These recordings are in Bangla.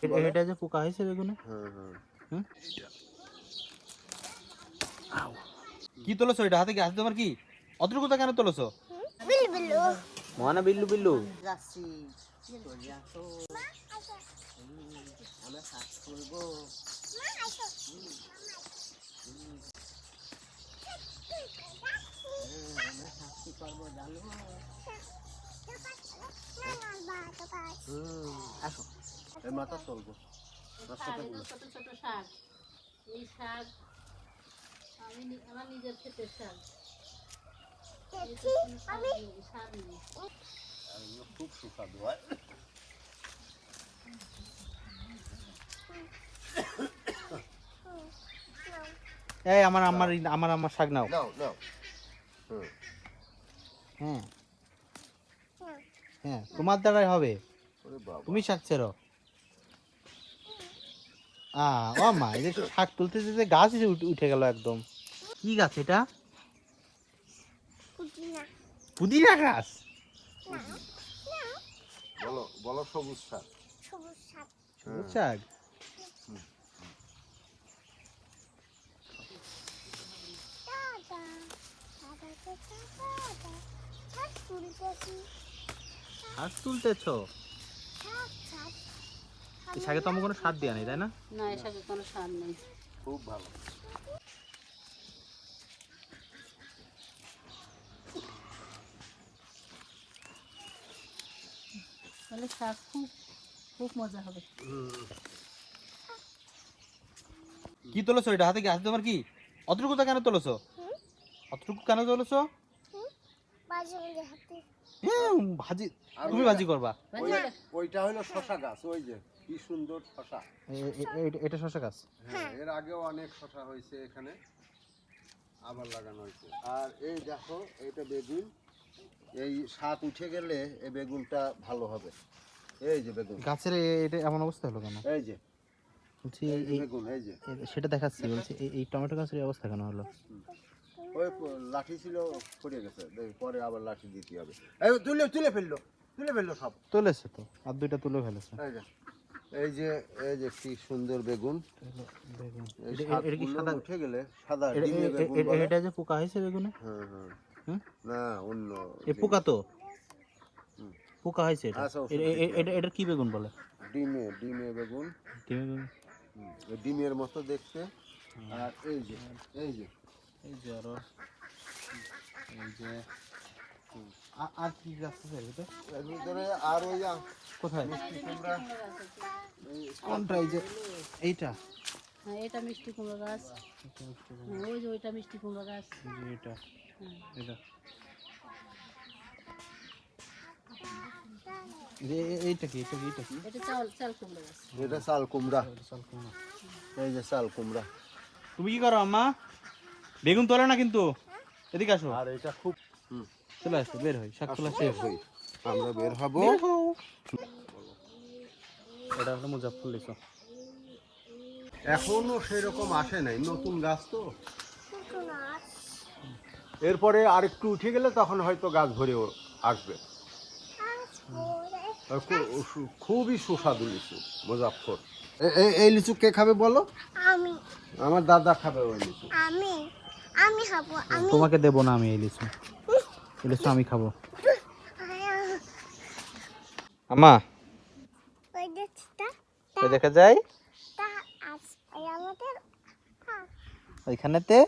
এটা যে পোকা হয়েছে বেগুনে। হুম কি তোলছো এটা হাতে? কি হাতে তোমার? কি অতটুকু তা কেন তোলছো? মহানা বিল্লু বিল্লু যাচ্ছি চলে আসো আমরা কাজ করবো। আমরা শাস্তি করবো জানো। আসো এই মাথা চলবো। ছোট ছোট শাক, এই শাক আমার নিজের ক্ষেতের শাক। খুব সুস্বাদু হয়। এই আমার আমার আমার আমার শাক নাও। নাও নাও। হ্যাঁ হ্যাঁ তোমার দ্বারাই হবে, তুমি শাক ছেড়ো। ও মা, এই যে শাক তুলতে যেতে গাছ উঠে গেল একদম। কি গাছ এটা? পুদিনা গাছ। বলো বলো সবুজ শাক। সবুজ শাক। শাক তুলতেছো? এই শাকে তো আমার কোনো স্বাদ দেওয়া নেই, তাই না? না, এই শাকে কোনো সার নেই। খুব ভালো। তাহলে শাক খুব খুব মজা হবে। কি তোলছো এটা হাতে? কি হাতে তোমার? কি অতটুকু তা কেন তোলছো? অতটুকু কেন তোলছো? ভাজি? তুমি ভাজি করবা? ওইটা হলো শশা গাছ। ওই যে কি সুন্দর শশা। এটা শশা গাছ। হ্যাঁ, এর আগেও অনেক শশা হয়েছে এখানে, আবার লাগানো হয়েছে। আর এই দেখো এটা বেগুন। এই শাক উঠে গেলে এই বেগুনটা ভালো হবে। এই যে বেগুন গাছের এটা এমন অবস্থা হলো কেন? এই যে বলছি এই যে বেগুন এই যে সেটা দেখাচ্ছি। বলছি এই টমেটো গাছের এই অবস্থা কেন হলো? ওই লাঠি ছিল পড়ে গেছে, পরে আবার লাঠি দিতে হবে। এই তুলে তুলে ফেললো সব। তুলেছে তো, আর দুইটা তুলে ফেলেছে। এই যে এই যে কি সুন্দর বেগুন। বেগুন এই এটা কি সাদা উঠে গেলে সাদা ডিমে বেগুন বলে। এটা যে পোকা হয়েছে বেগুনে? হ্যাঁ হ্যাঁ হুম না অন্য এই পোকা তো পোকা হয়েছে এটা। আচ্ছা, এটা কি বেগুন বলে? ডিমে বেগুন। ডিমে বেগুন। ডিমের মতো দেখতে। আর এই যে এই যে আরো এই যে আর কি গাছ আছে এর ভিতরে? আর ওই কোথায়? মিষ্টি কুমড়া। কোনটা? এই যে এইটা? হ্যাঁ, এটা মিষ্টি কুমড়ো গাছ। ওই যে ওইটা মিষ্টি কুমড়ো গাছ। এটা এটা এইটা কি? এটা চাল কুমড়ো গাছ। এটা চাল কুমড়া। এই যে চাল কুমড়া। তুমি কি করো আম্মা? বেগুন তোলে না কিন্তু, এদিকে আসো। আর এটা খুব চলে আসো, বের হই, শাক তোলা শেষ হই। আমরা বের হবো। এটা হলো মুজাফফর লিচু। এখনো সেরকম আসে নাই, নতুন গাছ তো। এরপরে আরেকটু উঠে গেলে তখন হয়তো গাছ ভরে আসবে। খুবই সুস্বাদু লিচু মুজাফফর। এই লিচু কে খাবে বলো? আমি। আমার দাদা খাবে ওই লিচু। আমি খাবো। তোমাকে দেবো না আমি এই লিচু। এই লিচু আমি খাবো। আম্মা ওই দেখা যায় ওইখানেতে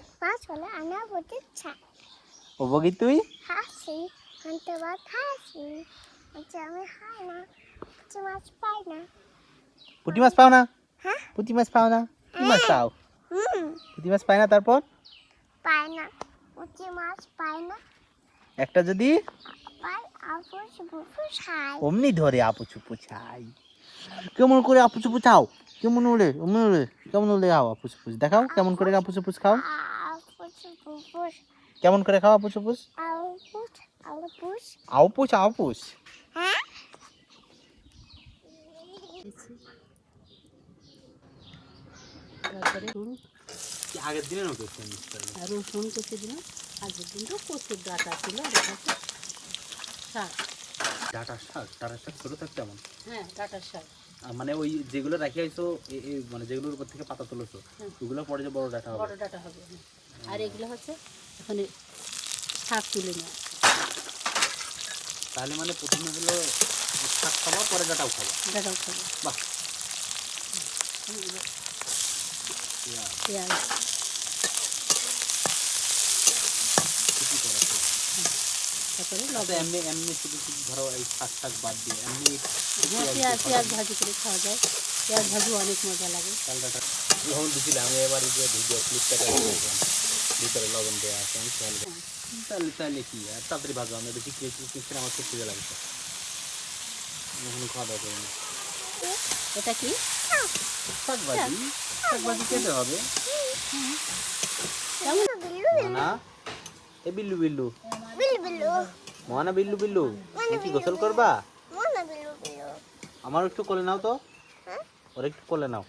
ও বগি তুই হাসি আনতে বাদ হাসি আমি খাই না, মাছ পাই না। পুঁটি মাছ পাও না? হ্যাঁ, পুঁটি মাছ পাও না? কি মাছ পাও? পুঁটি মাছ পাই না, তারপর পাই না, মাছ পাই না। একটা যদি পাই আপুচ বুপু ছাই অমনি ধরে আপু চুপু ছাই। কেমন করে আপু চুপু চাও? কেমন উড়ে কেমন উড়ে খাও আপু চুপু? দেখাও কেমন করে আপু চুপু খাও। আপুচ বুপু কেমন করে খাও আপু চুপু? আউপুস আউপুস। হ্যাঁ, তারপরে আগের দিনের মতো রসুন কেটে দিলাম। আগের দিন তো প্রচুর ডাটা ছিল। শাক, ডাটা শাক ছোট থাকতে এমন। হ্যাঁ ডাটার শাক। মানে ওই যেগুলো রাখি আইছো মানে যেগুলোর উপর থেকে পাতা তুলেছো ওগুলো পরে যে বড় ডাটা হবে। বড় ডাটা হবে। আর এগুলো হচ্ছে এখানে শাক তুলে নেওয়া। তাহলে মানে প্রথমে হলো শাক খাবা, পরে ডাটাও খাবা। ডাটাও খাবে। বাহ। পেঁয়াজ তারপরে লবণ। এমনি এমনি শুধু শুধু ধরো এই শাক বাদ দিয়ে এমনি পেঁয়াজ ভাজি করে খাওয়া যায়। পেঁয়াজ ভাজি অনেক মজা লাগে। চাল ডাটা যখন দিয়েছিলাম আমি এবার যে ভিডিও ক্লিপটা দেখলাম ভিতরে লবণ দেওয়া আছে আমি খেয়াল করি। তাহলে কি আর তাড়াতাড়ি ভাজো, আমি বেশি কিছু আমার খুব খিদে লাগছে, এখনো খাওয়া দাওয়া করিনি। এটা কি? শাকভাজি, শাকভাজি খেতে হবে না। এ বিল্লু বিল্লু মহানা বিল্লু বিল্লু তুমি কি গোসল করবা? আমার একটু কোলে নাও তো, ওর একটু কোলে নাও।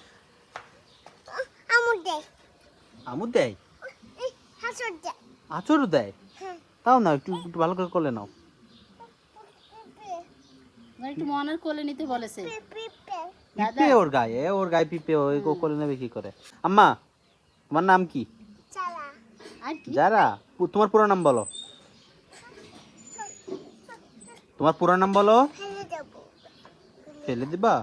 আমুদ দেয়, আচরও দেয়, তাও না একটু একটু ভালো করে কোলে নাও। একটু মনের কোলে নিতে বলেছে। পিঁপড়ে ওর গায়ে পিঁপড়ে, ওই কোলে নেবে কি করে? আম্মা তোমার নাম কি? আর কি? যারা, তোমার পুরো নাম বলো, তোমার পুরো নাম বলো। ফেলে দিবা?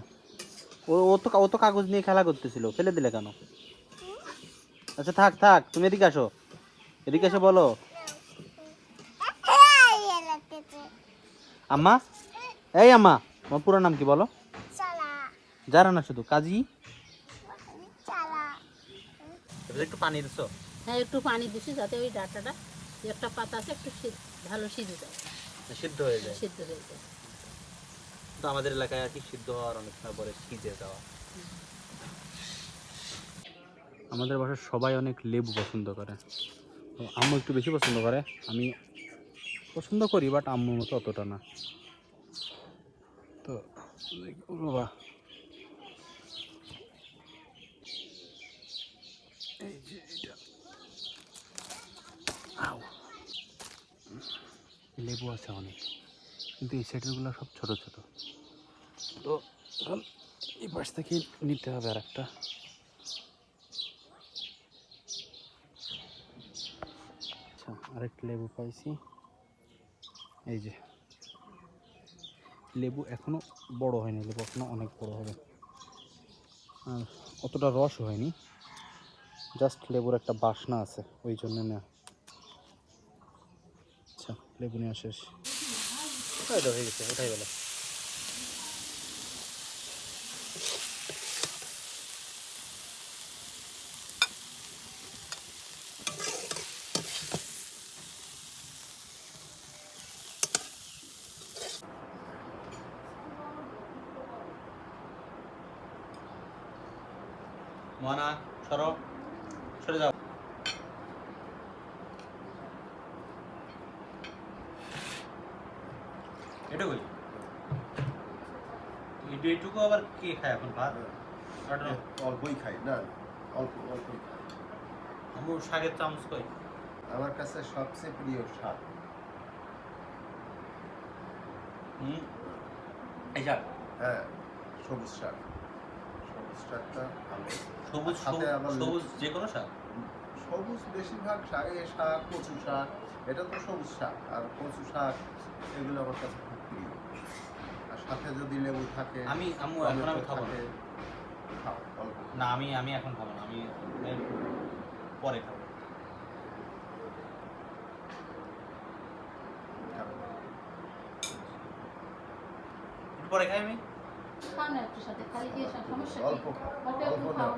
ও তো কাগজ নিয়ে খেলা করতেছিল, ফেলে দিলে কেন? আচ্ছা থাক থাক, তুমি এদিকে আসো, এদিকে এসে বলো। আম্মা, এই আম্মা তোমার পুরো নাম কি বলো? যারা না শুধু কাজী। একটু পানি দিছো? হ্যাঁ একটু পানি দিছি যাতে ওই ডাটাটা একটা পাতা আছে একটু ভালো সিদ্ধ যায়, সিদ্ধ হয়ে যায়। সিদ্ধ হয়ে যায়। তো আমাদের এলাকায় আর কি সিদ্ধ হওয়ার অনেক সময় পরে সিজে যাওয়া। আমাদের বাসায় সবাই অনেক লেবু পছন্দ করে, তো আম্মু একটু বেশি পছন্দ করে, আমি পছন্দ করি বাট আম্মুর মতো অতটা না। তো বাবা এই যে এটা লেবু আছে অনেক, কিন্তু এই সাইডেরগুলো সব ছোট ছোট, তো এখন এই পাশ থেকে নিতে হবে আর একটা। আচ্ছা আরেকটা লেবু পাইছি, এই যে লেবু এখনো বড় হয়নি, লেবু এখনো অনেক বড় হবে, আর অতটা রস হয়নি, জাস্ট লেবুর একটা বাসনা আছে ওই জন্য নেওয়া। আচ্ছা লেবু নেওয়া শেষ, হয়ে গেছে, ওটাই গেল। মনা সরো, সরে যাও। এটুকুই, এইটুকু আবার কে খায় এখন ভাত? অল্পই খাই না, অল্প অল্পই খাই। আমার শাকের চামচ কই? আমার কাছে সবচেয়ে প্রিয় শাক এই শাক, হ্যাঁ সবুজ শাক, সবুজ শাকটা ভালো। সবুজ সাথে আবার সবুজ যে কোনো শাক? সবুজ বেশিরভাগ শাক, এই শাক কচু শাক, এটা তো সবুজ শাক, আর কচু শাক এগুলো আমার কাছে খুব প্রিয়। আর সাথে যদি লেবু থাকে, আমি আম্মু এখন আমি খাবো না। খাও অল্প। না আমি এখন খাবো না, আমি পরে খাবো। একটু পরে খাই আমি। খাও না একটু সাথে, খালি দিয়ে সমস্যা কি? অল্প খাও, অল্প অল্প একটু নাও। খাও।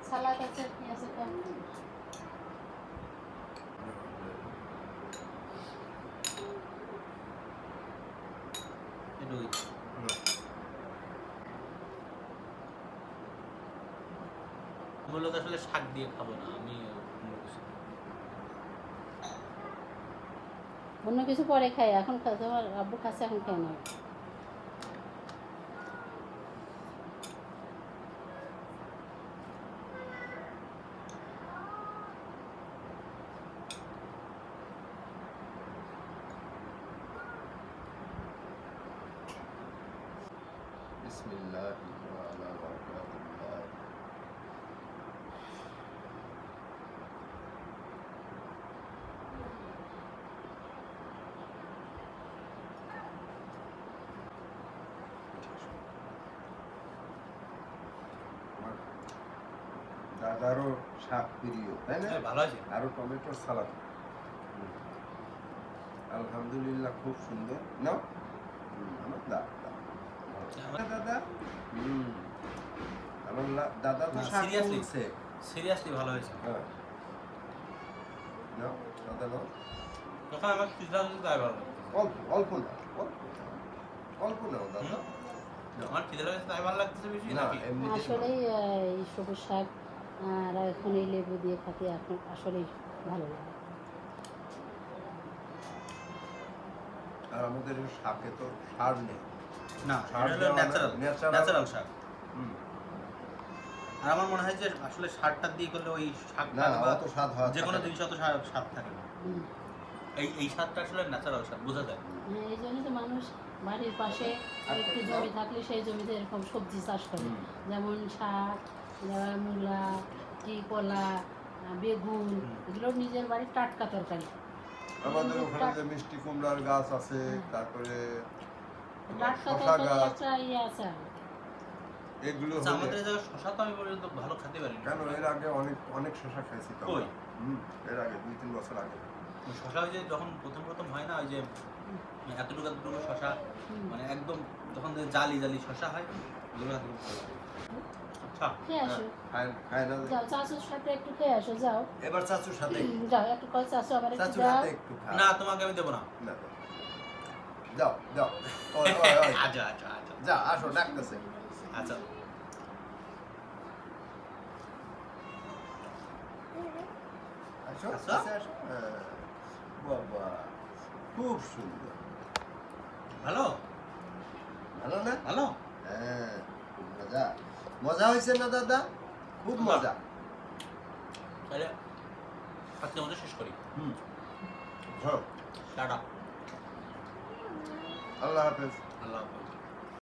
সালাদ আছে, পেঁয়াজ আছে। এটুকুই। মূলত আসলে শাক দিয়ে খাবো না আমি, অন্য কিছু। অন্য কিছু পরে খাই, এখন তোমার আব্বু খাচ্ছে, এখন খাই না। বিসমিল্লাহ ওয়া আলা বারাকাতুল্লাহ। আমার দাদারও শাক প্রিয়, তাই না? হ্যাঁ, ভালো আছে। আরো টমেটোর সালাদ। আলহামদুলিল্লাহ, খুব সুন্দর। নাও আমার দাদা আমার দাদা তো না, শাক seriously? তুলছে। সিরিয়াসলি ভালো হয়েছে। হ্যাঁ, নাও দাদা নাও। যখন আমার পিজা হচ্ছে তাই ভালো লাগে। অল্প অল্প না, অল্প নাও দাদা। আমার খিদে লাগছে তাই ভালো লাগতেছে বেশি না নাকি? এমনিতে আসলেই এই সবুজ শাক আর এখন এই লেবু দিয়ে খেতে এখন আসলেই ভালো লাগে। আর আমাদের এই শাকে তো সার নেই। না, সার এটা হলো দেওয়া না, ন্যাচারাল natural। ন্যাচারাল শাক। হুম। আর আমার মনে হয় যে আসলে শাকটা দিয়ে করলে ওই শাক না অত স্বাদ হয় যে কোনো জিনিস অত স্বাদ থাকে না। হুম। এই স্বাদটা আসলে ন্যাচারাল স্বাদ বোঝা যায়। হ্যাঁ, এই জন্যই তো মানুষ বাড়ির পাশে একটু জমি থাকলে সেই জমিতে এরকম সবজি চাষ করে, হুম। যেমন শাক, মূলা, কলা, বেগুন, এগুলো নিজের বাড়ির টাটকা তরকারি। আমাদের ওখানে যে মিষ্টি কুমড়ার গাছ আছে, হ্যাঁ। তারপরে টাটকা শসা তরকারি গাছ, একটা ইয়ে আছে আমাদের। এগুলো আচ্ছা, হলে- আমাদের এই জায়গায় শশা তো আমি পর্যন্ত ভালো খেতে পারি না। কেন এর আগে অনেক অনেক শসা খাইছি তো কই? হুম, এর আগে 2-3 বছর আগে। শশা ওই যে যখন প্রথম হয় না, ওই যে এতটুকু এতটুকু শশা, হুম। মানে একদম যখন জালি জালি শশা হয় ওগুলো খেতে খুব ভালো লাগে। আচ্ছা, খেয়ে আসো, খায় না যে? যাও চাচুর সাথে একটু খেয়ে আসো, যাও এবার চাচুর সাথে যাও একটু কয় চাচু আবার একটু চাচুর দাও। সাথে একটু খা। না তোমাকে আমি দেবো না। না, যাও যাও ওই, ওই, ওই। আচ্ছা আচ্ছা আচ্ছা যা আসো, ডাকতেছে। আচ্ছা। আসো আসো। কাছে আসো। হ্যাঁ। বাবা খুব সুন্দর। ভালো ভালো না? ভালো। হ্যাঁ, খুব মজা। মজা হয়েছে না দাদা? খুব মজা। তাহলে আজকে আমাদের শেষ করি। হুম। হ্যাঁ, টাটা। আল্লাহ হাফেজ। আল্লাহ হাফেজ।